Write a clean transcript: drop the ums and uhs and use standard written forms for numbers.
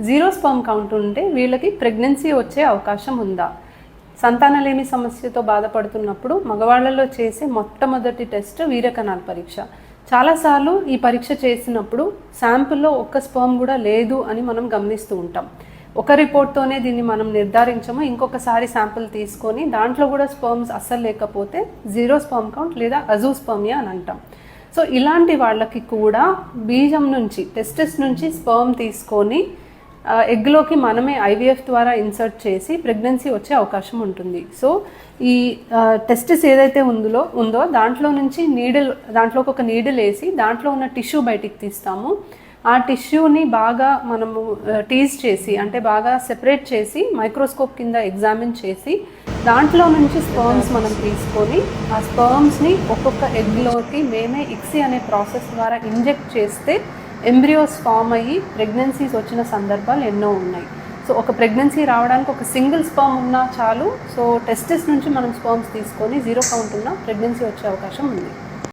Zero sperm count ఉంటే వీళ్ళకి pregnancy వచ్చే అవకాశం ఉందా? సంతానలేమి సమస్యతో బాధపడుతున్నప్పుడు మగవాళ్ళలో చేసే మొట్టమొదటి టెస్ట్ వీర్యకణాల పరీక్ష. చాలాసార్లు ఈ పరీక్ష చేసినప్పుడు శాంపుల్లో ఒక్క స్పర్మ్ కూడా లేదు అని మనం గమనిస్తూ ఉంటాం. ఒక రిపోర్ట్తోనే దీన్ని మనం నిర్ధారించము. ఇంకొకసారి శాంపుల్ తీసుకొని దాంట్లో కూడా స్పర్మ్స్ అస్సలు లేకపోతే జీరో స్పర్మ్ కౌంట్ లేదా అజూస్పర్మియా అని అంటాం. సో ఇలాంటి వాళ్ళకి కూడా బీజం నుంచి టెస్టిస్ నుంచి స్పర్మ్ తీసుకొని ఎగ్లోకి మనమే ఐవీఎఫ్ ద్వారా ఇన్సర్ట్ చేసి ప్రెగ్నెన్సీ వచ్చే అవకాశం ఉంటుంది. సో ఈ టెస్టిస్ ఏదైతే ఉందో దాంట్లో నుంచి దాంట్లోకి ఒక నీడిల్ వేసి దాంట్లో ఉన్న టిష్యూ బయటికి తీస్తాము. ఆ టిష్యూని బాగా మనము టీజ్ చేసి అంటే బాగా సెపరేట్ చేసి మైక్రోస్కోప్ కింద ఎగ్జామిన్ చేసి దాంట్లో నుంచి స్పర్మ్స్ మనం తీసుకొని ఆ స్పర్మ్స్ని ఒక్కొక్క ఎగ్లోకి మేమే ఇక్సీ అనే ప్రాసెస్ ద్వారా ఇంజెక్ట్ చేస్తే ఎంబ్రియోస్ ఫామ్ అయ్యి ప్రెగ్నెన్సీస్ వచ్చిన సందర్భాలు ఎన్నో ఉన్నాయి. సో ఒక ప్రెగ్నెన్సీ రావడానికి ఒక సింగిల్ స్పర్మ్ ఉన్నా చాలు. సో టెస్టిస్ నుంచి మనం స్పర్మ్స్ తీసుకొని జీరో కౌంట్ ఉన్న ప్రెగ్నెన్సీ వచ్చే అవకాశం ఉంది.